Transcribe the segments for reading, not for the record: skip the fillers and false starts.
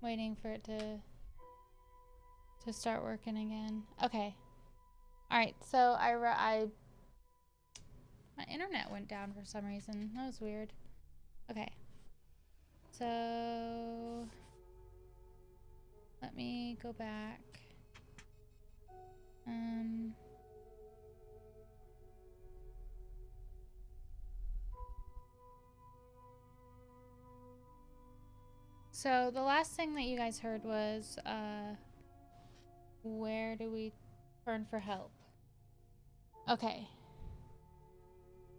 waiting for it to start working again. Okay. All right. So my internet went down for some reason. That was weird. Okay. So let me go back. So the last thing that you guys heard was, where do we turn for help? Okay.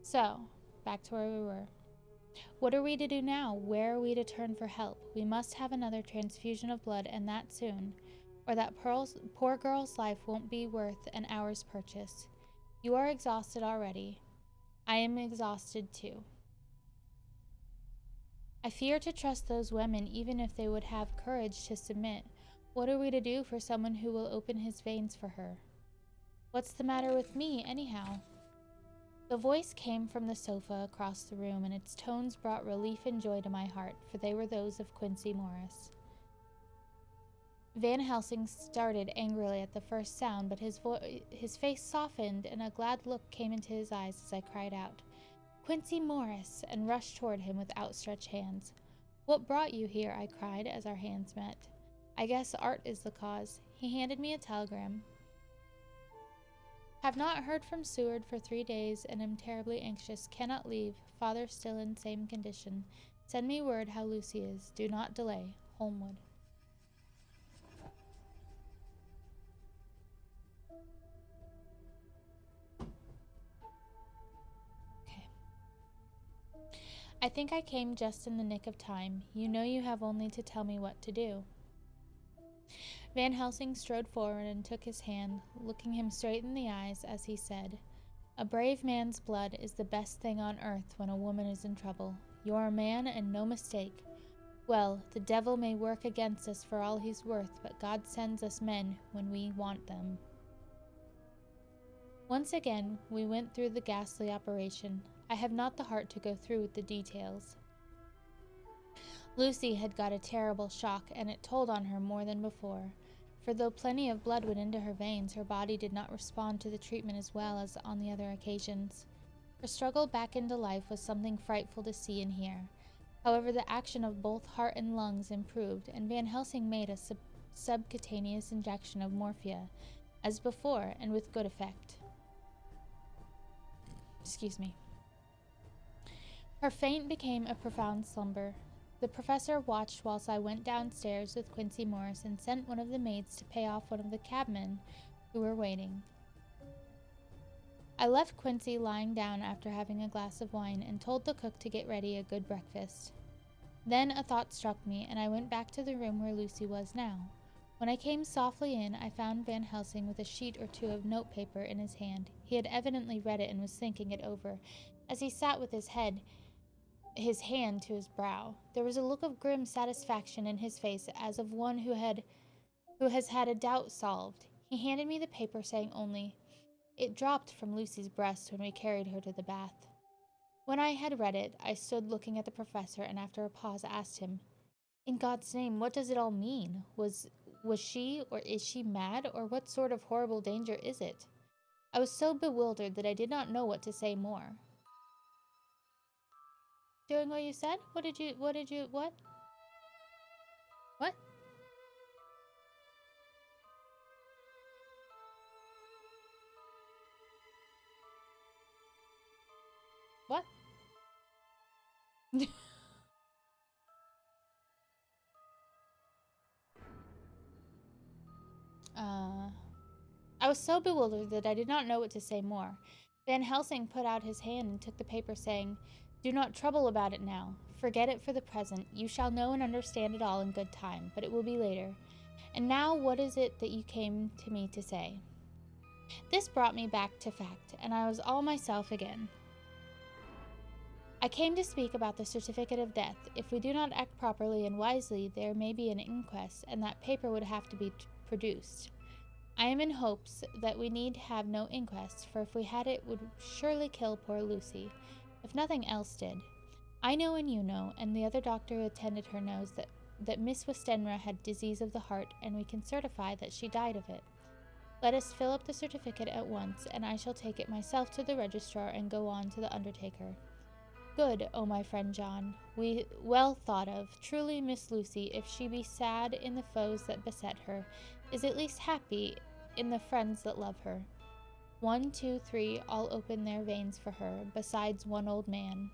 So, back to where we were. What are we to do now? Where are we to turn for help? We must have another transfusion of blood, and that soon, or that poor girl's life won't be worth an hour's purchase. You are exhausted already. I am exhausted too. I fear to trust those women even if they would have courage to submit. What are we to do for someone who will open his veins for her? What's the matter with me, anyhow? The voice came from the sofa across the room, and its tones brought relief and joy to my heart, for they were those of Quincy Morris. Van Helsing started angrily at the first sound, but his face softened, and a glad look came into his eyes as I cried out, "Quincy Morris," and rushed toward him with outstretched hands. "What brought you here?" I cried as our hands met. "I guess art is the cause." He handed me a telegram. "Have not heard from Seward for 3 days and am terribly anxious. Cannot leave. Father still in same condition. Send me word how Lucy is. Do not delay. Holmwood." I think I came just in the nick of time. You know you have only to tell me what to do. Van Helsing strode forward and took his hand, looking him straight in the eyes as he said, "A brave man's blood is the best thing on earth when a woman is in trouble. You're a man and no mistake. Well, the devil may work against us for all he's worth, but God sends us men when we want them." Once again, we went through the ghastly operation. I have not the heart to go through with the details. Lucy had got a terrible shock, and it told on her more than before, for though plenty of blood went into her veins, her body did not respond to the treatment as well as on the other occasions. Her struggle back into life was something frightful to see and hear. However, the action of both heart and lungs improved, and Van Helsing made a subcutaneous injection of morphia, as before, and with good effect. Excuse me. Her faint became a profound slumber. The professor watched whilst I went downstairs with Quincy Morris and sent one of the maids to pay off one of the cabmen who were waiting. I left Quincy lying down after having a glass of wine and told the cook to get ready a good breakfast. Then a thought struck me, and I went back to the room where Lucy was now. When I came softly in, I found Van Helsing with a sheet or two of notepaper in his hand. He had evidently read it and was thinking it over, as he sat with his hand to his brow. There was a look of grim satisfaction in his face, as of one who has had a doubt solved. He handed me the paper, saying only, "It dropped from Lucy's breast when we carried her to the bath." When I had read it, I stood looking at the professor, and after a pause asked him, "In God's name, what does it all mean? Was she, or is she mad, or what sort of horrible danger is it?" I was so bewildered that I did not know what to say more. "Doing what you said? What? What? What?" What? I was so bewildered that I did not know what to say more. Van Helsing put out his hand and took the paper, saying, "Do not trouble about it now. Forget it for the present. You shall know and understand it all in good time, but it will be later. And now what is it that you came to me to say?" This brought me back to fact, and I was all myself again. "I came to speak about the certificate of death. If we do not act properly and wisely, there may be an inquest, and that paper would have to be produced. I am in hopes that we need have no inquest, for if we had it would surely kill poor Lucy, if nothing else did. I know and you know, and the other doctor who attended her knows that that Miss Westenra had disease of the heart, and we can certify that she died of it. Let us fill up the certificate at once, and I shall take it myself to the registrar and go on to the undertaker. Good, O my friend John, well thought of. Truly Miss Lucy, if she be sad in the foes that beset her, is at least happy in the friends that love her. 1, 2, 3, all open their veins for her, besides one old man.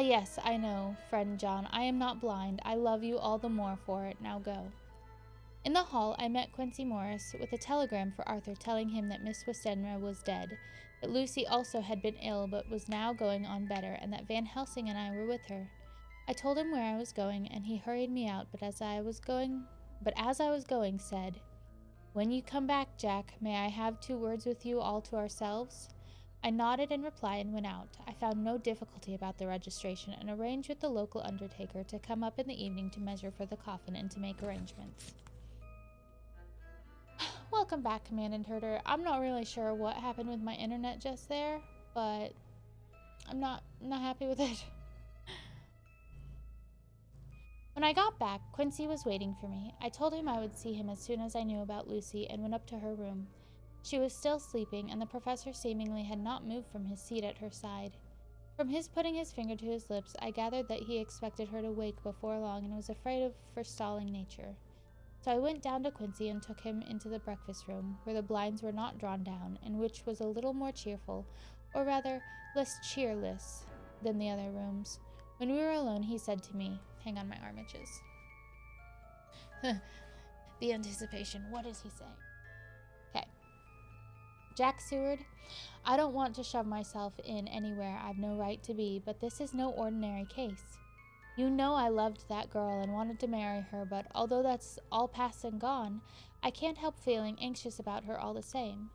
Yes, I know, friend John. I am not blind. I love you all the more for it. Now go. In the hall, I met Quincy Morris with a telegram for Arthur telling him that Miss Westenra was dead, that Lucy also had been ill but was now going on better, and that Van Helsing and I were with her. I told him where I was going, and he hurried me out, but as I was going, said, "When you come back, Jack, may I have 2 words with you all to ourselves?" I nodded in reply and went out. I found no difficulty about the registration and arranged with the local undertaker to come up in the evening to measure for the coffin and to make arrangements. Welcome back, Command Intruder. I'm not really sure what happened with my internet just there, but I'm not happy with it. When I got back, Quincy was waiting for me. I told him I would see him as soon as I knew about Lucy and went up to her room. She was still sleeping, and the professor seemingly had not moved from his seat at her side. From his putting his finger to his lips, I gathered that he expected her to wake before long and was afraid of forestalling nature. So I went down to Quincy and took him into the breakfast room, where the blinds were not drawn down, and which was a little more cheerful, or rather, less cheerless, than the other rooms. When we were alone, he said to me, hang on, my arm itches. The anticipation, what is he saying? Okay. Jack Seward, I don't want to shove myself in anywhere I've no right to be, but this is no ordinary case. You know I loved that girl and wanted to marry her, but although that's all past and gone, I can't help feeling anxious about her all the same.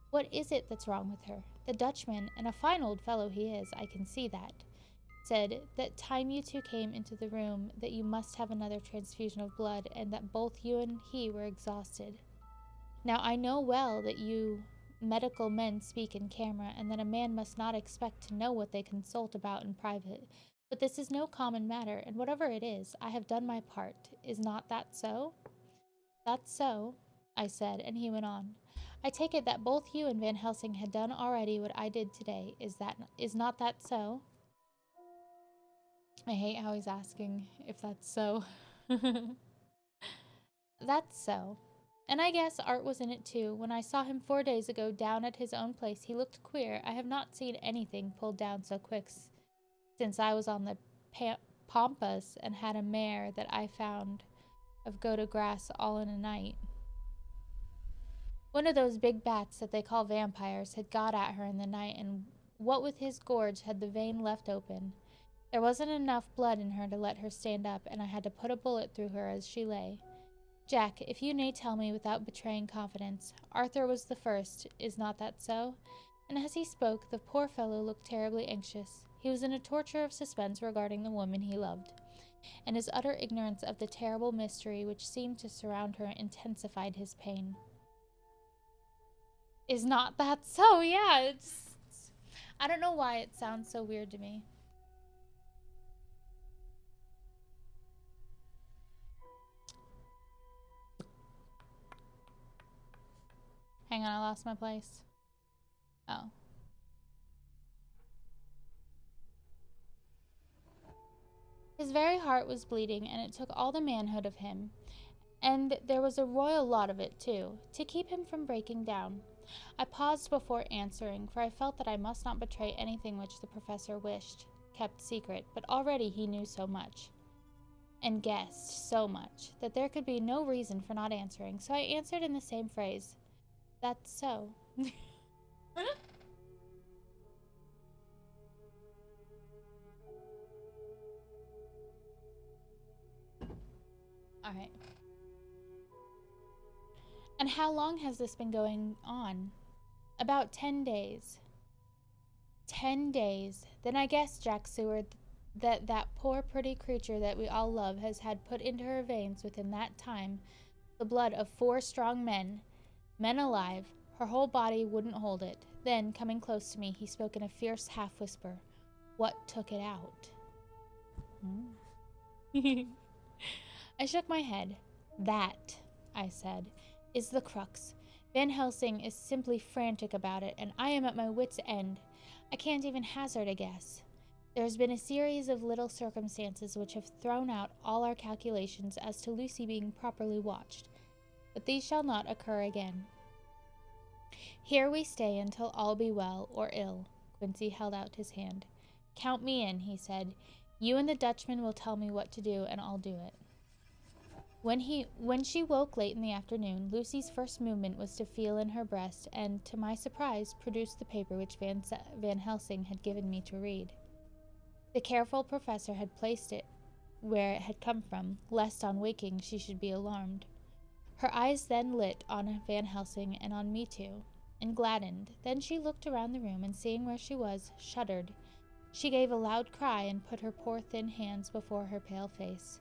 What is it that's wrong with her? The Dutchman, and a fine old fellow he is, I can see that, said that time you 2 came into the room that you must have another transfusion of blood, and that both you and he were exhausted. Now I know well that you medical men speak in camera, and that a man must not expect to know what they consult about in private. But this is no common matter, and whatever it is, I have done my part. Is not that so? That's so, I said, and he went on. I take it that both you and Van Helsing had done already what I did today. Is not that so? I hate how he's asking if that's so. That's so. And I guess Art was in it too. When I saw him 4 days ago down at his own place, he looked queer. I have not seen anything pulled down so quick since I was on the Pampas and had a mare that I found of go to grass all in a night. One of those big bats that they call vampires had got at her in the night, and what with his gorge had the vein left open. There wasn't enough blood in her to let her stand up, and I had to put a bullet through her as she lay. Jack, if you may tell me without betraying confidence, Arthur was the first, is not that so? And as he spoke, the poor fellow looked terribly anxious. He was in a torture of suspense regarding the woman he loved, and his utter ignorance of the terrible mystery which seemed to surround her intensified his pain. Is not that so? Yeah, I don't know why it sounds so weird to me. Hang on, I lost my place. Oh. His very heart was bleeding, and it took all the manhood of him, and there was a royal lot of it, too, to keep him from breaking down. I paused before answering, for I felt that I must not betray anything which the professor wished kept secret, but already he knew so much, and guessed so much, that there could be no reason for not answering, so I answered in the same phrase, "That's so." All right. And how long has this been going on? About 10 days. 10 days. Then I guess, Jack Seward, that poor pretty creature that we all love has had put into her veins within that time the blood of 4 strong men alive. Her whole body wouldn't hold it. Then, coming close to me, he spoke in a fierce half-whisper. What took it out? Hmm. I shook my head. That, I said, is the crux. Van Helsing is simply frantic about it, and I am at my wit's end. I can't even hazard a guess. There has been a series of little circumstances which have thrown out all our calculations as to Lucy being properly watched, but these shall not occur again. Here we stay until all be well or ill. Quincy held out his hand. Count me in, he said. You and the Dutchman will tell me what to do, and I'll do it. When she woke late in the afternoon, Lucy's first movement was to feel in her breast and, to my surprise, produce the paper which Van Helsing had given me to read. The careful professor had placed it where it had come from, lest on waking she should be alarmed. Her eyes then lit on Van Helsing and on me too, and gladdened. Then she looked around the room, and seeing where she was, shuddered. She gave a loud cry and put her poor thin hands before her pale face.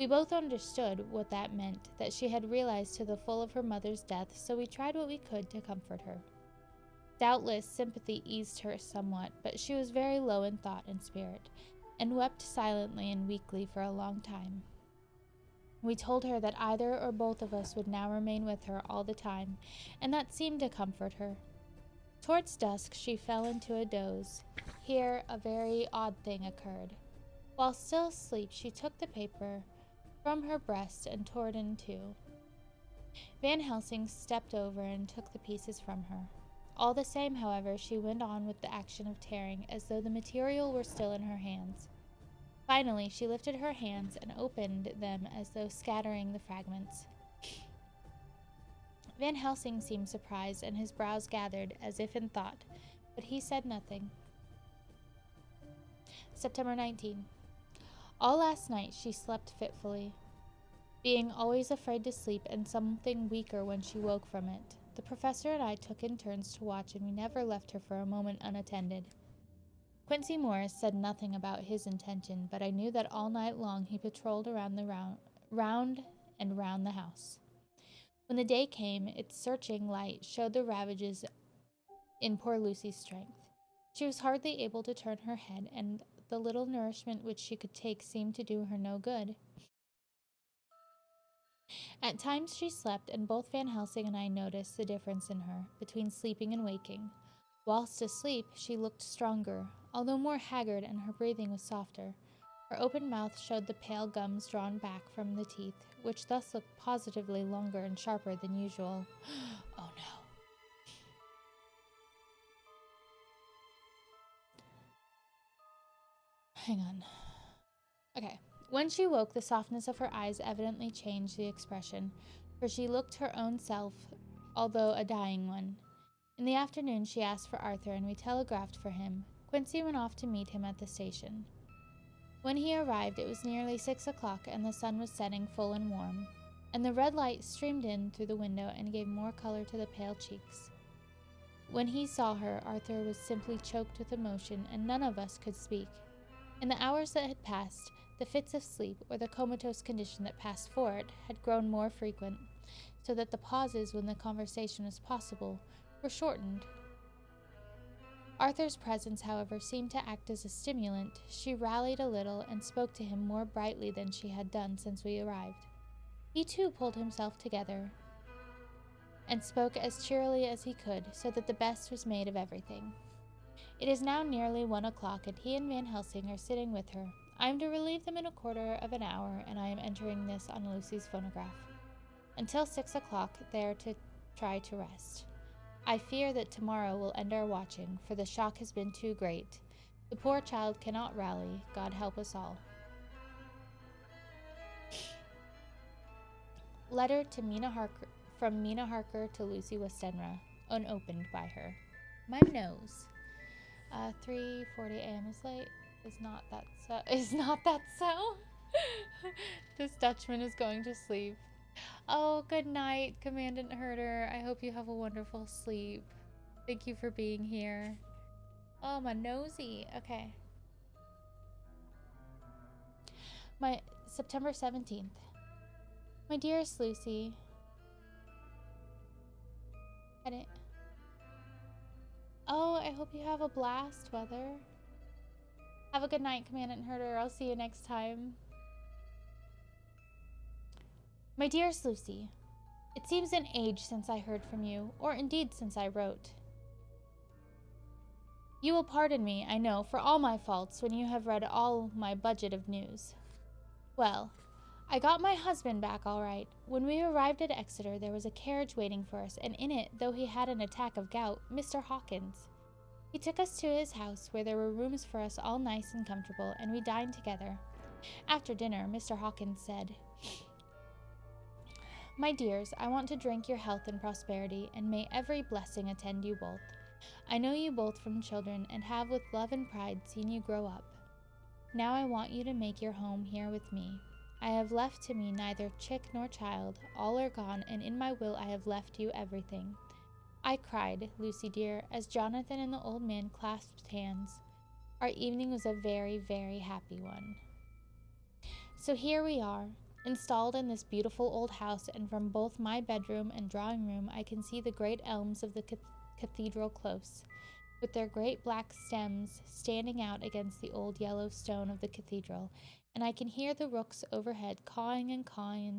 We both understood what that meant, that she had realized to the full of her mother's death, so we tried what we could to comfort her. Doubtless sympathy eased her somewhat, but she was very low in thought and spirit, and wept silently and weakly for a long time. We told her that either or both of us would now remain with her all the time, and that seemed to comfort her. Towards dusk she fell into a doze. Here a very odd thing occurred. While still asleep, she took the paper from her breast and tore it in two. Van Helsing stepped over and took the pieces from her. All the same, however, she went on with the action of tearing, as though the material were still in her hands. Finally, she lifted her hands and opened them as though scattering the fragments. Van Helsing seemed surprised, and his brows gathered as if in thought, but he said nothing. September 19. All last night she slept fitfully, being always afraid to sleep and something weaker when she woke from it. The professor and I took in turns to watch, and we never left her for a moment unattended. Quincy Morris said nothing about his intention, but I knew that all night long he patrolled around the house. When the day came, its searching light showed the ravages in poor Lucy's strength. She was hardly able to turn her head, and the little nourishment which she could take seemed to do her no good. At times she slept, and both Van Helsing and I noticed the difference in her, between sleeping and waking. Whilst asleep, she looked stronger, although more haggard, and her breathing was softer. Her open mouth showed the pale gums drawn back from the teeth, which thus looked positively longer and sharper than usual. Oh no. Hang on. Okay. When she woke, the softness of her eyes evidently changed the expression, for she looked her own self, although a dying one. In the afternoon she asked for Arthur, and we telegraphed for him. Quincy went off to meet him at the station. When he arrived, it was nearly 6 o'clock, and the sun was setting full and warm, and the red light streamed in through the window and gave more color to the pale cheeks. When he saw her, Arthur was simply choked with emotion, and none of us could speak. In the hours that had passed, the fits of sleep, or the comatose condition that passed for it, had grown more frequent, so that the pauses when the conversation was possible were shortened. Arthur's presence, however, seemed to act as a stimulant. She rallied a little and spoke to him more brightly than she had done since we arrived. He too pulled himself together and spoke as cheerily as he could, so that the best was made of everything. It is now nearly 1 o'clock, and he and Van Helsing are sitting with her. I am to relieve them in a quarter of an hour, and I am entering this on Lucy's phonograph. Until 6 o'clock, they are to try to rest. I fear that tomorrow will end our watching, for the shock has been too great. The poor child cannot rally. God help us all. Letter to Mina Harker, from Mina Harker to Lucy Westenra, unopened by her. My nose. 3:40 a.m. is late. Is not that so? Is not that so? This Dutchman is going to sleep. Oh, good night, Commandant Herder. I hope you have a wonderful sleep. Thank you for being here. Oh, my nosy. Okay. My September 17th. My dearest Lucy. Oh, I hope you have a blast, weather. Have a good night, Commandant Herder. I'll see you next time. My dearest Lucy, it seems an age since I heard from you, or indeed since I wrote. You will pardon me, I know, for all my faults when you have read all my budget of news. Well, I got my husband back all right. When we arrived at Exeter, there was a carriage waiting for us, and in it, though he had an attack of gout, Mr. Hawkins. He took us to his house, where there were rooms for us all nice and comfortable, and we dined together. After dinner, Mr. Hawkins said, My dears, I want to drink your health and prosperity, and may every blessing attend you both. I know you both from children, and have with love and pride seen you grow up. Now I want you to make your home here with me. I have left to me neither chick nor child, all are gone, and in my will I have left you everything. I cried, Lucy dear, as Jonathan and the old man clasped hands. Our evening was a very, very happy one. So here we are, installed in this beautiful old house, and from both my bedroom and drawing room I can see the great elms of the cathedral close, with their great black stems standing out against the old yellow stone of the cathedral, and I can hear the rooks overhead cawing and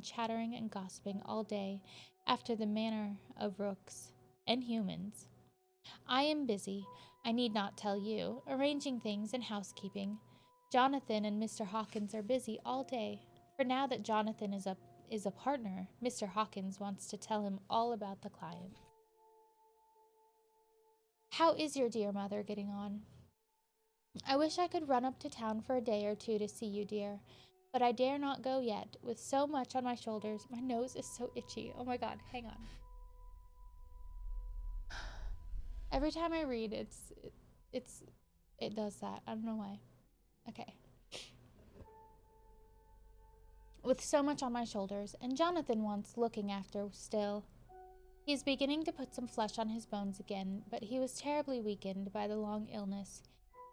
chattering and gossiping all day, after the manner of rooks and humans. I am busy, I need not tell you, arranging things and housekeeping. Jonathan and Mr. Hawkins are busy all day, for now that Jonathan is a partner, Mr. Hawkins wants to tell him all about the client. How is your dear mother getting on? I wish I could run up to town for a day or two to see you, dear, but I dare not go yet. With so much on my shoulders, my nose is so itchy. Oh my god, hang on. Every time I read, it does that. I don't know why. Okay. With so much on my shoulders, and Jonathan wants looking after still. He is beginning to put some flesh on his bones again, but he was terribly weakened by the long illness.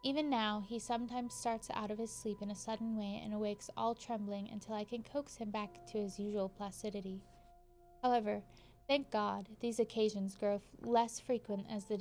Even now, he sometimes starts out of his sleep in a sudden way and awakes all trembling until I can coax him back to his usual placidity. However, thank God, these occasions grow less frequent as the day